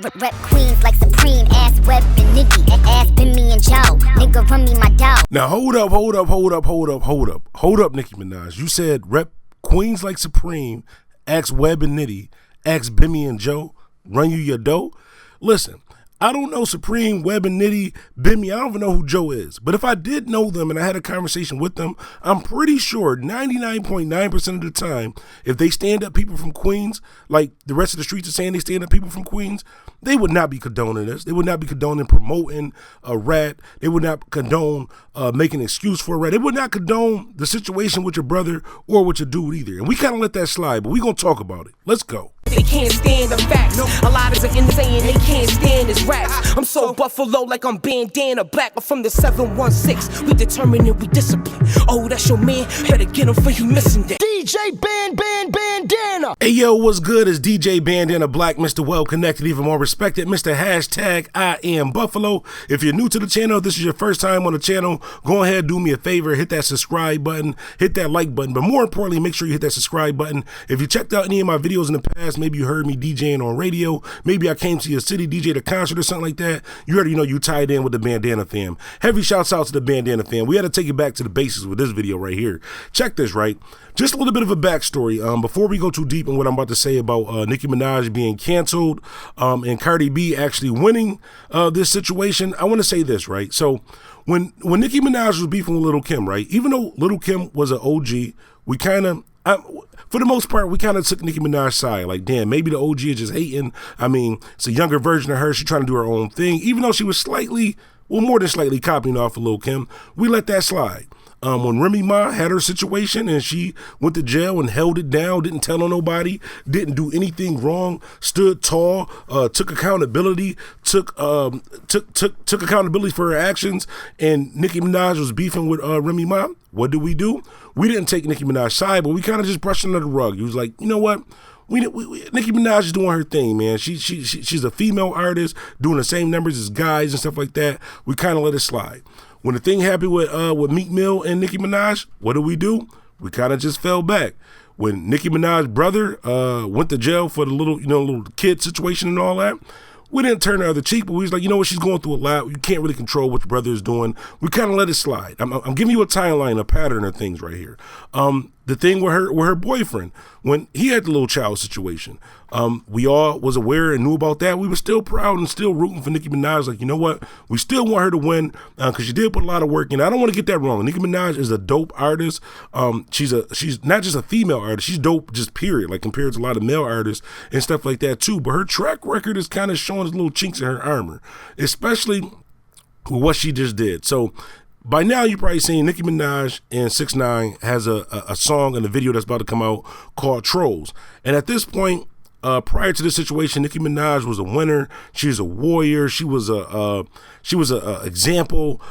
Rep queens like Supreme, ass Web and Nicki, ass Bimmy and Joe, nigga run me my dough. Now hold up, Nicki Minaj. You said rep queens like Supreme, ask Web and Nitty, ask Bimmy and Joe, run you your dough? Listen, I don't know Supreme, Web and Nitty, Bimmy. I don't even know who Joe is. But if I did know them and I had a conversation with them, I'm pretty sure 99.9% of the time, if they stand up people from Queens, like the rest of the streets are saying they stand up people from Queens, they would not be condoning this. They would not be condoning promoting a rat. They would not condone making an excuse for a rat. They would not condone the situation with your brother or with your dude either. And we kind of let that slide, but we going to talk about it. Let's go. They can't stand the facts. A lot is insane, they can't stand his raps. I'm so Buffalo like I'm Bandana, black from the 716. We determined and we discipline. Oh, that's your man, better get him for you missing that. DJ Bandana. Hey yo, what's good? It's DJ Bandana Black, Mr. Well Connected, even more respected, Mr. Hashtag I am Buffalo. If you're new to the channel, this is your first time on the channel, go ahead, do me a favor, hit that subscribe button, hit that like button, but more importantly, make sure you hit that subscribe button. If you checked out any of my videos in the past, maybe you heard me DJing on radio, maybe I came to your city, DJed a concert or something like that, you already know you tied in with the Bandana fam. Heavy shouts out to the Bandana fam. We had to take it back to the basics with this video right here. Check this, right? Just a little bit of a backstory before we go too deep in what I'm about to say about Nicki Minaj being canceled and Cardi B actually winning this situation. I want to say this, right? So when Nicki Minaj was beefing with Lil' Kim, right? Even though Lil' Kim was an OG, we kind of, for the most part, we kind of took Nicki Minaj's side. Like, damn, maybe the OG is just hating. I mean, it's a younger version of her. She's trying to do her own thing. Even though she was slightly, well, more than slightly copying off of Lil' Kim, we let that slide. When Remy Ma had her situation and she went to jail and held it down, didn't tell on nobody, didn't do anything wrong, stood tall, took accountability, took accountability for her actions, and Nicki Minaj was beefing with Remy Ma, what did? We didn't take Nicki Minaj's side, but we kind of just brushed under the rug. He was like, you know what? Nicki Minaj is doing her thing, man. She's a female artist doing the same numbers as guys and stuff like that. We kind of let it slide. When the thing happened with Meek Mill and Nicki Minaj, what do? We kind of just fell back. When Nicki Minaj's brother went to jail for the little kid situation and all that, we didn't turn the other cheek, but we was like, you know what, she's going through a lot. You can't really control what your brother is doing. We kind of let it slide. I'm giving you a timeline, a pattern of things right here. The thing with her boyfriend, when he had the little child situation, we all was aware and knew about that. We were still proud and still rooting for Nicki Minaj. Like, you know what? We still want her to win because she did put a lot of work in. I don't want to get that wrong. Nicki Minaj is a dope artist. She's not just a female artist. She's dope, just period. Like compared to a lot of male artists and stuff like that too. But her track record is kind of showing us little chinks in her armor, especially with what she just did. So by now, you're probably seeing Nicki Minaj and 6ix9ine has a song and a video that's about to come out called Trolls. And at this point, prior to this situation, Nicki Minaj was a winner. She's a warrior. She was a example.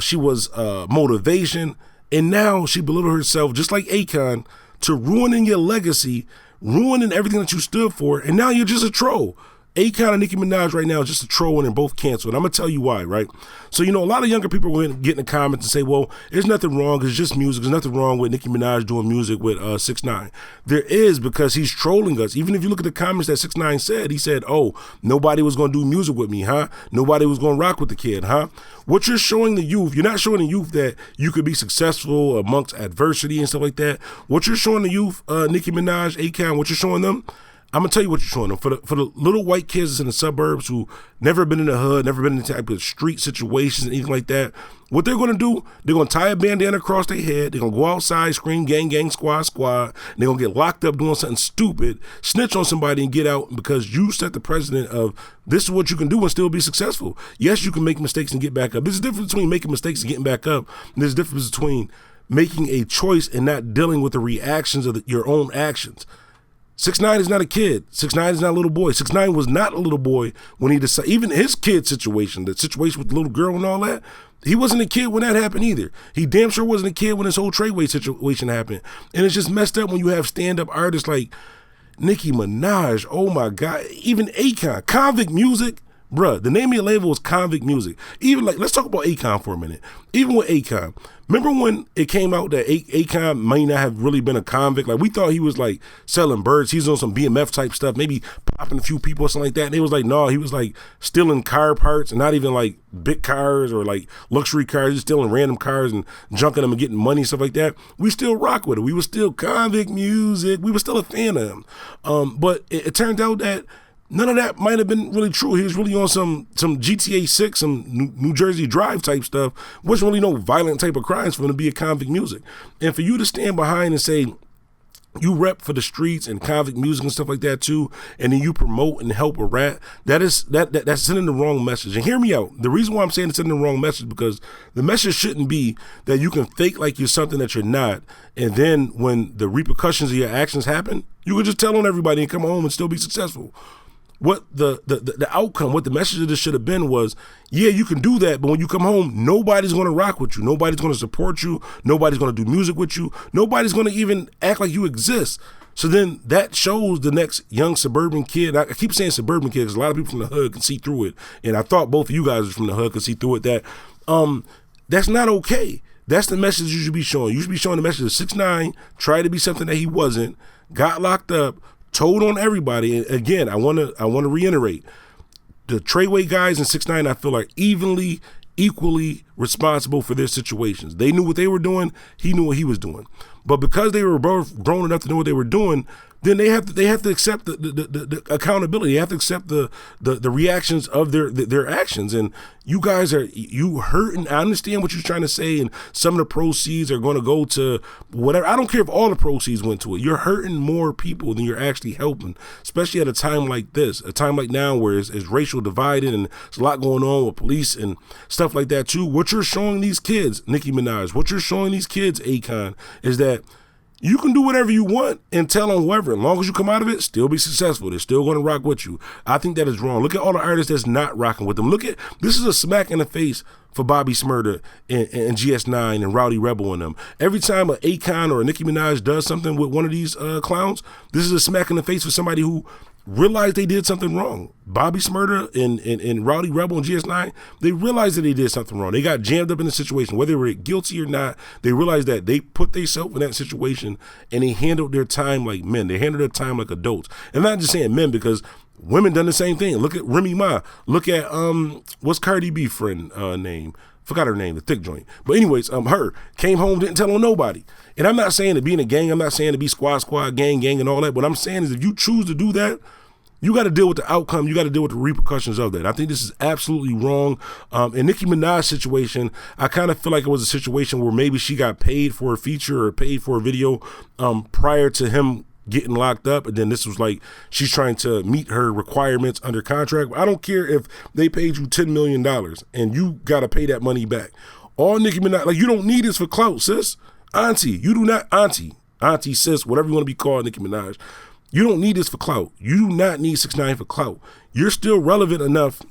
She was motivation. And now she belittled herself, just like Akon, to ruining your legacy, ruining everything that you stood for. And now you're just a troll. Akon and Nicki Minaj right now is just a troll and they're both canceled. And I'm going to tell you why, right? So, a lot of younger people are going to get in the comments and say, well, there's nothing wrong. It's just music. There's nothing wrong with Nicki Minaj doing music with 6ix9ine. There is, because he's trolling us. Even if you look at the comments that 6ix9ine said, he said, oh, nobody was going to do music with me, huh? Nobody was going to rock with the kid, huh? What you're showing the youth, you're not showing the youth that you could be successful amongst adversity and stuff like that. What you're showing the youth, Nicki Minaj, Akon, what you're showing them, I'm going to tell you what you're showing them. For the little white kids that's in the suburbs who never been in the hood, never been in the type of street situations and anything like that, what they're going to do, they're going to tie a bandana across their head, they're going to go outside, scream, gang, gang, squad, squad, and they're going to get locked up doing something stupid, snitch on somebody and get out because you set the precedent of this is what you can do and still be successful. Yes, you can make mistakes and get back up. There's a difference between making mistakes and getting back up, and there's a difference between making a choice and not dealing with the reactions of your own actions. 6ix9ine is not a kid. 6ix9ine is not a little boy. 6ix9ine was not a little boy when he decided, even his kid situation, the situation with the little girl and all that, he wasn't a kid when that happened either. He damn sure wasn't a kid when this whole Treyway situation happened. And it's just messed up when you have stand-up artists like Nicki Minaj, oh my God, even Akon, Convict Music, Bruh, the name of your label is Convict Music. Even like, let's talk about Akon for a minute. Even with Akon, remember when it came out that Akon might not have really been a convict? Like, we thought he was like selling birds. He's on some BMF type stuff, maybe popping a few people or something like that. And they was like, no, he was like stealing car parts, and not even like big cars or like luxury cars. He's stealing random cars and junking them and getting money and stuff like that. We still rock with it. We were still Convict Music. We were still a fan of him. But it turned out that none of that might have been really true. He was really on some GTA 6, some New Jersey Drive type stuff. Wasn't really no violent type of crimes for him to be a Convict Music. And for you to stand behind and say, you rep for the streets and Convict Music and stuff like that too, and then you promote and help a rat, that's sending the wrong message. And hear me out. The reason why I'm saying it's sending the wrong message, because the message shouldn't be that you can fake like you're something that you're not, and then when the repercussions of your actions happen, you can just tell on everybody and come home and still be successful. What the outcome, what the message of this should have been was, yeah, you can do that, but when you come home, nobody's going to rock with you. Nobody's going to support you. Nobody's going to do music with you. Nobody's going to even act like you exist. So then that shows the next young suburban kid. I keep saying suburban kid because a lot of people from the hood can see through it. And I thought both of you guys from the hood could see through it, that that's not okay. That's the message you should be showing. You should be showing the message of 6ix9ine, tried to be something that he wasn't, got locked up, told on everybody. And again, I want to reiterate, the Treyway guys and 6ix9ine, I feel like equally responsible for their situations. They knew what they were doing. He knew what he was doing. But because they were both grown enough to know what they were doing, then they have to accept the accountability. They have to accept the reactions of their actions. And you guys you hurting. I understand what you're trying to say, and some of the proceeds are going to go to whatever. I don't care if all the proceeds went to it. You're hurting more people than you're actually helping, especially at a time like this, a time like now where it's racial divided and there's a lot going on with police and stuff like that too. What you're showing these kids, Nicki Minaj, what you're showing these kids, Akon, is that you can do whatever you want and tell on whoever. As long as you come out of it, still be successful. They're still going to rock with you. I think that is wrong. Look at all the artists that's not rocking with them. This is a smack in the face for Bobby Shmurda and GS9 and Rowdy Rebel and them. Every time an Akon or a Nicki Minaj does something with one of these clowns, this is a smack in the face for somebody who realized they did something wrong. Bobby Shmurda and Rowdy Rebel and GS9, they realized that they did something wrong. They got jammed up in the situation. Whether they were guilty or not, they realized that they put themselves in that situation and they handled their time like men. They handled their time like adults. And I'm not just saying men, because women done the same thing. Look at Remy Ma. Look at, what's Cardi B friend name? Forgot her name, the thick joint. But anyways, her came home, didn't tell on nobody. And I'm not saying to be in a gang. I'm not saying to be squad, gang, and all that. What I'm saying is, if you choose to do that, you got to deal with the outcome. You got to deal with the repercussions of that. I think this is absolutely wrong. In Nicki Minaj's situation, I kind of feel like it was a situation where maybe she got paid for a feature or paid for a video prior to him getting locked up, and then this was like she's trying to meet her requirements under contract. I don't care if they paid you $10 million and you got to pay that money back. All Nicki Minaj, like, you don't need this for clout, sis. Auntie, you do not, auntie, sis, whatever you want to be called, Nicki Minaj. You don't need this for clout. You do not need 6ix9ine for clout. You're still relevant enough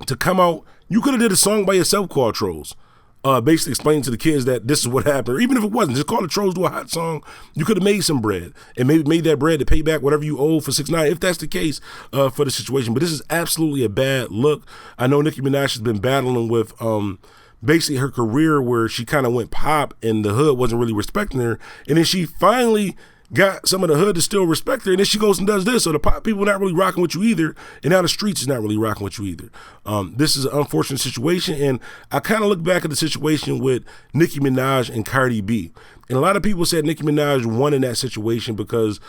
to come out. You could have did a song by yourself called Trolls. Basically explaining to the kids that this is what happened. Or even if it wasn't, just call the Trolls, do a hot song. You could have made some bread and maybe made that bread to pay back whatever you owe for 6ix9ine, if that's the case for the situation. But this is absolutely a bad look. I know Nicki Minaj has been battling with basically her career, where she kind of went pop and the hood wasn't really respecting her. And then she finally got some of the hood to still respect her, and then she goes and does this. So the pop people not really rocking with you either, and now the streets is not really rocking with you either. This is an unfortunate situation, and I kind of look back at the situation with Nicki Minaj and Cardi B. And a lot of people said Nicki Minaj won in that situation because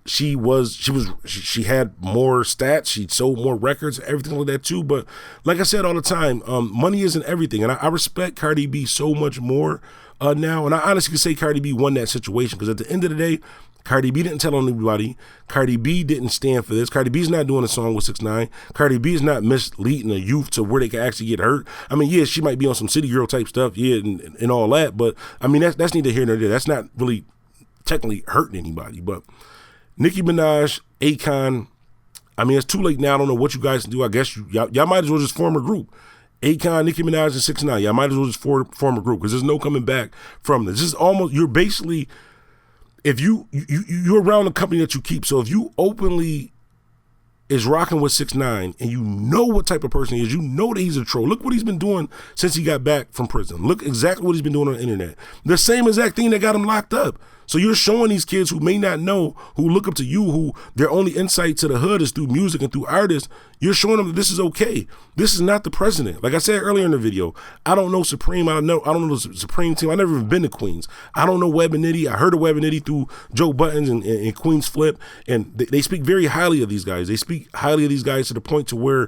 she had more stats, she sold more records, everything like that too. But like I said all the time, money isn't everything, and I respect Cardi B so much more now. And I honestly can say Cardi B won that situation, because at the end of the day, Cardi B didn't tell on anybody. Cardi B didn't stand for this. Cardi B's not doing a song with 6ix9ine. Cardi B is not misleading a youth to where they can actually get hurt. I mean, yeah, she might be on some city girl type stuff, yeah, and all that, but I mean, that's neither here nor there. That's not really technically hurting anybody. But Nicki Minaj, Akon, I mean, it's too late now. I don't know what you guys can do. I guess y'all might as well just form a group. Akon, Nicki Minaj, and 6ix9ine. Y'all might as well just form a group, because there's no coming back from this. This is almost, you're basically, if you're around the company that you keep. So if you openly is rocking with 6ix9ine, and you know what type of person he is. You know that he's a troll. Look what he's been doing since he got back from prison. Look exactly what he's been doing on the internet. The same exact thing that got him locked up. So you're showing these kids who may not know, who look up to you, who their only insight to the hood is through music and through artists, you're showing them that this is okay. This is not the president. Like I said earlier in the video, I don't know Supreme. I don't know the Supreme team. I've never even been to Queens. I don't know Web and Nitty. I heard of Web and Nitty through Joe Buttons and Queens Flip, and they speak very highly of these guys. They speak highly of these guys to the point to where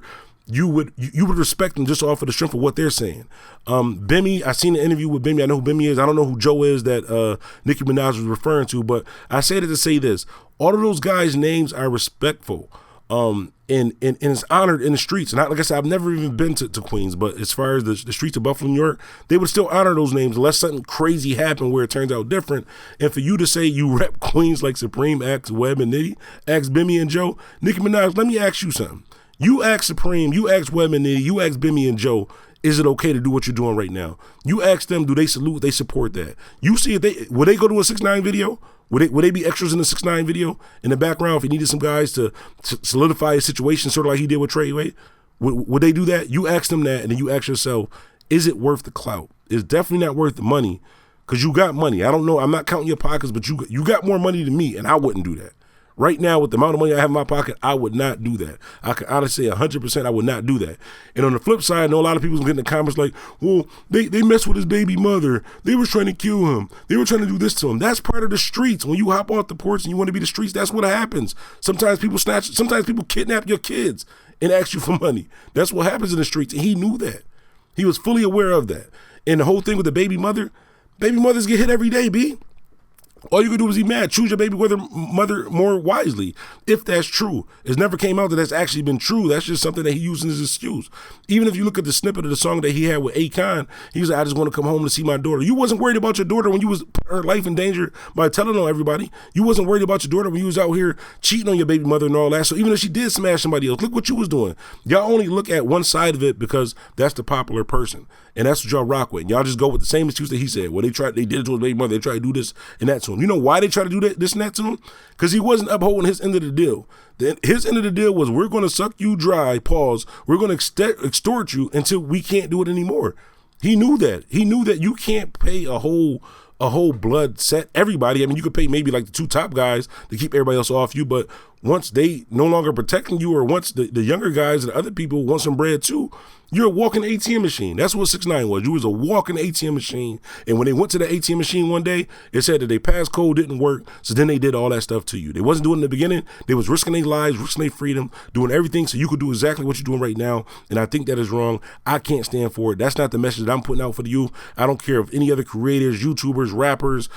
you would respect them just off of the strength of what they're saying. Bimmy, I seen an interview with Bimmy. I know who Bimmy is. I don't know who Joe is that Nicki Minaj was referring to, but I say that to say this. All of those guys' names are respectful. And it's honored in the streets. And like I said, I've never even been to Queens, but as far as the streets of Buffalo, New York, they would still honor those names unless something crazy happened where it turns out different. And for you to say you rep Queens like Supreme, X, Web, and Nitty, X, Bimmy, and Joe, Nicki Minaj, let me ask you something. You ask Supreme, you ask Web and Nitty, you ask Bimmy and Joe, is it okay to do what you're doing right now? You ask them, do they salute, they support that? You see if would they go to a 6ix9ine video? Would they be extras in the 6ix9ine video in the background if he needed some guys to solidify his situation, sort of like he did with Treyway? Would they do that? You ask them that, and then you ask yourself, is it worth the clout? It's definitely not worth the money, because you got money. I don't know, I'm not counting your pockets, but you got more money than me, and I wouldn't do that. Right now, with the amount of money I have in my pocket, I would not do that. I can honestly say 100% I would not do that. And on the flip side, I know a lot of people get in the comments like, well, they messed with his baby mother. They were trying to kill him. They were trying to do this to him. That's part of the streets. When you hop off the porch and you want to be the streets, that's what happens. Sometimes people kidnap your kids and ask you for money. That's what happens in the streets, and he knew that. He was fully aware of that. And the whole thing with the baby mothers get hit every day, B. All you can do is be mad. Choose your baby mother more wisely. If that's true. It never came out that that's actually been true. That's just something that he used as an excuse. Even if you look at the snippet of the song that he had with Akon, he was like, I just want to come home to see my daughter. You wasn't worried about your daughter when you was putting her life in danger by telling on everybody. You wasn't worried about your daughter when you was out here cheating on your baby mother and all that. So even if she did smash somebody else, look what you was doing. Y'all only look at one side of it because that's the popular person. And that's what y'all rock with. Y'all just go with the same excuse that he said. Well, they did it to his baby mother. They tried to do this and that to him. You know why they tried to do this and that to him? Because he wasn't upholding his end of the deal. His end of the deal was, we're going to suck you dry, pause. We're going to extort you until we can't do it anymore. He knew that. He knew that you can't pay a whole blood set everybody. I mean, you could pay maybe like the two top guys to keep everybody else off you, but once they no longer protecting you, or once the younger guys and other people want some bread too, you're a walking ATM machine. That's what 6ix9ine was. You was a walking ATM machine. And when they went to the ATM machine one day, it said that their passcode didn't work, so then they did all that stuff to you. They wasn't doing it in the beginning. They was risking their lives, risking their freedom, doing everything so you could do exactly what you're doing right now. And I think that is wrong. I can't stand for it. That's not the message that I'm putting out for the youth. I don't care if any other creators, YouTubers, rappers,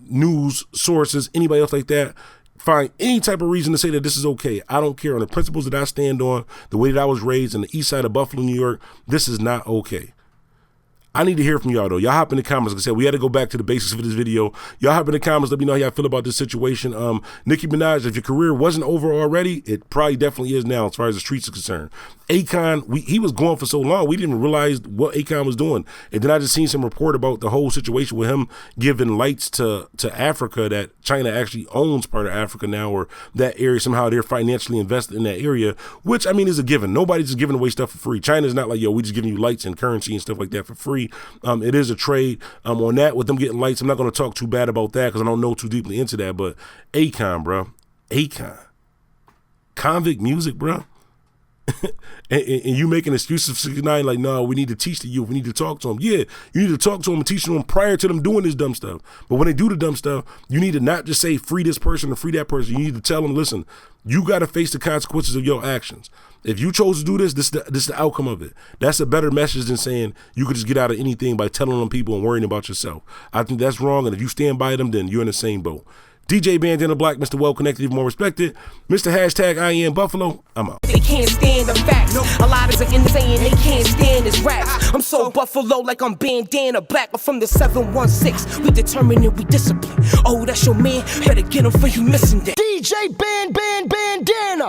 news sources, anybody else like that, find any type of reason to say that this is okay. I don't care. On the principles that I stand on, the way that I was raised in the east side of Buffalo, New York, this is not okay. I need to hear from y'all, though. Y'all hop in the comments. Like I said, we had to go back to the basics for this video. Y'all hop in the comments. Let me know how y'all feel about this situation. Nicki Minaj, if your career wasn't over already, it probably definitely is now as far as the streets are concerned. Akon, he was gone for so long, we didn't even realize what Akon was doing. And then I just seen some report about the whole situation with him giving lights to Africa, that China actually owns part of Africa now, or that area. Somehow they're financially invested in that area, which, I mean, is a given. Nobody's just giving away stuff for free. China's not like, yo, we just giving you lights and currency and stuff like that for free. It is a trade on that with them getting lights. I'm not going to talk too bad about that because I don't know too deeply into that, but Akon, bro. Akon. Convict music, bro. and you making excuses for 6ix9ine like, no, we need to teach the youth. We need to talk to them. Yeah, you need to talk to them and teach them prior to them doing this dumb stuff. But when they do the dumb stuff, you need to not just say free this person or free that person. You need to tell them, listen, you got to face the consequences of your actions. If you chose to do this, this is the outcome of it. That's a better message than saying you could just get out of anything by telling them people and worrying about yourself. I think that's wrong, and if you stand by them, then you're in the same boat. DJ Bandana Black, Mr. Well Connected, even more respected. Mr. Hashtag I am Buffalo. I'm out. They can't stand the facts. A lot is saying they can't stand his raps. I'm so Buffalo like I'm Bandana Black. I'm from the 716. We determined and we discipline. Oh, that's your man. Better get him for you missing that. DJ Bandana.